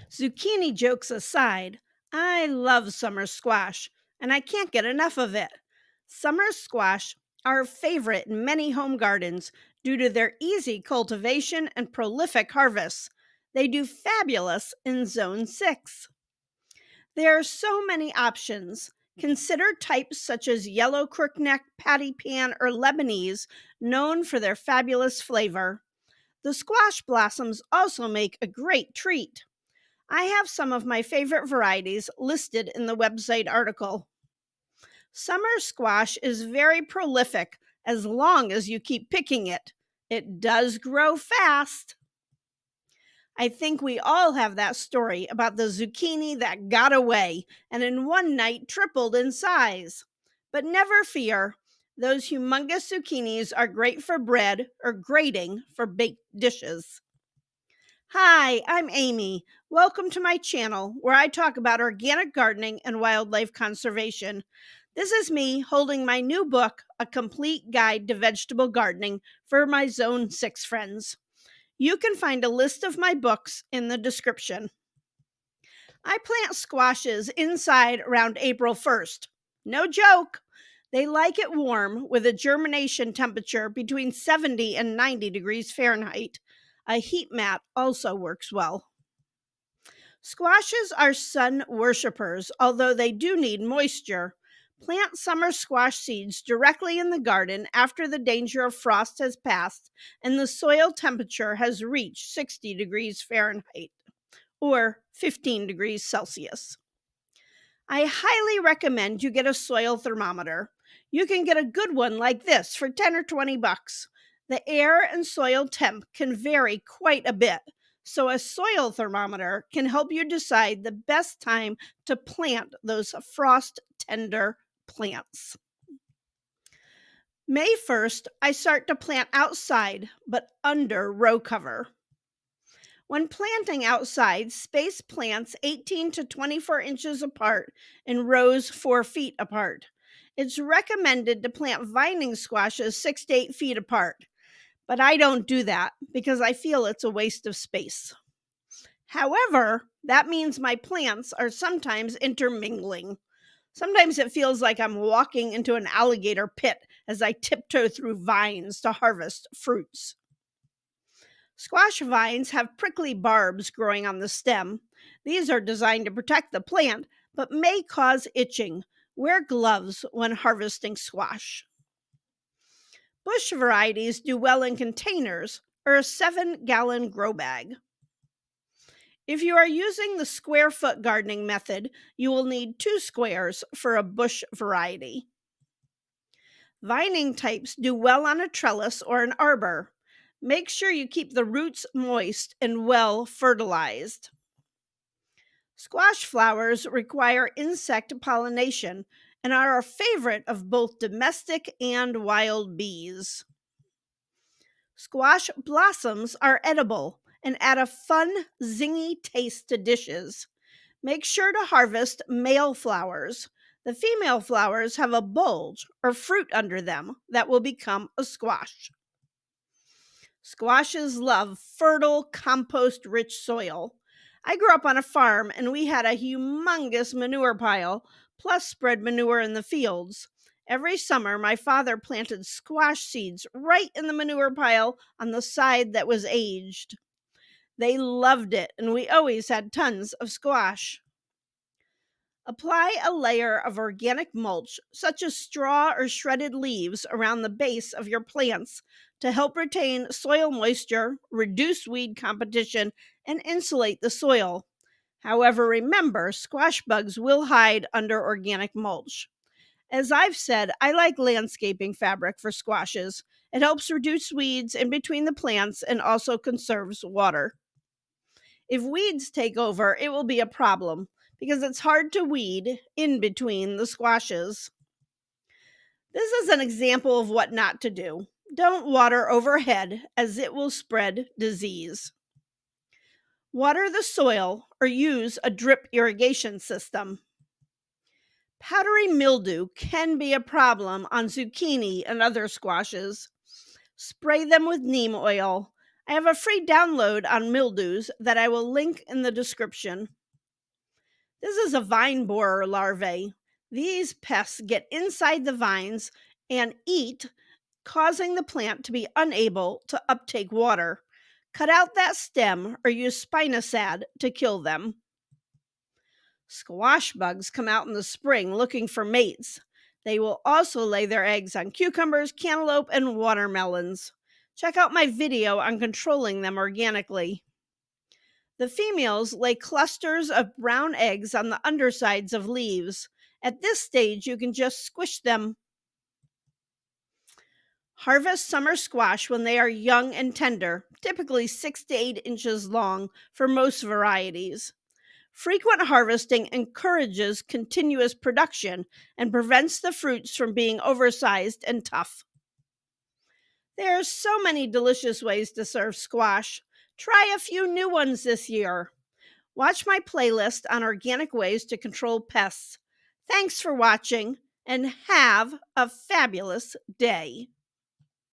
Zucchini jokes aside, I love summer squash, and I can't get enough of it. Summer squash are a favorite in many home gardens due to their easy cultivation and prolific harvests. They do fabulous in Zone 6. There are so many options. Consider types such as yellow crookneck, patty pan, or Lebanese, known for their fabulous flavor. The squash blossoms also make a great treat. I have some of my favorite varieties listed in the website article. Summer squash is very prolific as long as you keep picking it. It does grow fast. I think we all have that story about the zucchini that got away and in one night tripled in size. But never fear, those humongous zucchinis are great for bread or grating for baked dishes. Hi, I'm Amy. Welcome to my channel where I talk about organic gardening and wildlife conservation. This is me holding my new book, A Complete Guide to Vegetable Gardening for my Zone 6 friends. You can find a list of my books in the description. I plant squashes inside around April 1st. No joke. They like it warm with a germination temperature between 70 and 90 degrees Fahrenheit. A heat mat also works well. Squashes are sun worshippers, although they do need moisture. Plant summer squash seeds directly in the garden after the danger of frost has passed and the soil temperature has reached 60 degrees Fahrenheit or 15 degrees Celsius. I highly recommend you get a soil thermometer. You can get a good one like this for 10 or 20 bucks. The air and soil temp can vary quite a bit, so a soil thermometer can help you decide the best time to plant those frost tender plants. May 1st, I start to plant outside, but under row cover. When planting outside, space plants 18 to 24 inches apart in rows 4 feet apart. It's recommended to plant vining squashes 6 to 8 feet apart, but I don't do that because I feel it's a waste of space. However, that means my plants are sometimes intermingling. Sometimes it feels like I'm walking into an alligator pit as I tiptoe through vines to harvest fruits. Squash vines have prickly barbs growing on the stem. These are designed to protect the plant, but may cause itching. Wear gloves when harvesting squash. Bush varieties do well in containers or a 7-gallon grow bag. If you are using the square foot gardening method, you will need 2 squares for a bush variety. Vining types do well on a trellis or an arbor. Make sure you keep the roots moist and well fertilized. Squash flowers require insect pollination and are a favorite of both domestic and wild bees. Squash blossoms are edible and add a fun, zingy taste to dishes. Make sure to harvest male flowers. The female flowers have a bulge or fruit under them that will become a squash. Squashes love fertile, compost rich soil. I grew up on a farm and we had a humongous manure pile, plus spread manure in the fields. Every summer, my father planted squash seeds right in the manure pile on the side that was aged. They loved it, and we always had tons of squash. Apply a layer of organic mulch, such as straw or shredded leaves, around the base of your plants to help retain soil moisture, reduce weed competition, and insulate the soil. However, remember, squash bugs will hide under organic mulch. As I've said, I like landscaping fabric for squashes. It helps reduce weeds in between the plants and also conserves water. If weeds take over, it will be a problem because it's hard to weed in between the squashes. This is an example of what not to do. Don't water overhead as it will spread disease. Water the soil or use a drip irrigation system. Powdery mildew can be a problem on zucchini and other squashes. Spray them with neem oil. I have a free download on mildews that I will link in the description. This is a vine borer larvae. These pests get inside the vines and eat, causing the plant to be unable to uptake water. Cut out that stem or use spinosad to kill them. Squash bugs come out in the spring looking for mates. They will also lay their eggs on cucumbers, cantaloupe, and watermelons. Check out my video on controlling them organically. The females lay clusters of brown eggs on the undersides of leaves. At this stage, you can just squish them. Harvest summer squash when they are young and tender, typically 6 to 8 inches long for most varieties. Frequent harvesting encourages continuous production and prevents the fruits from being oversized and tough. There are so many delicious ways to serve squash. Try a few new ones this year. Watch my playlist on organic ways to control pests. Thanks for watching and have a fabulous day.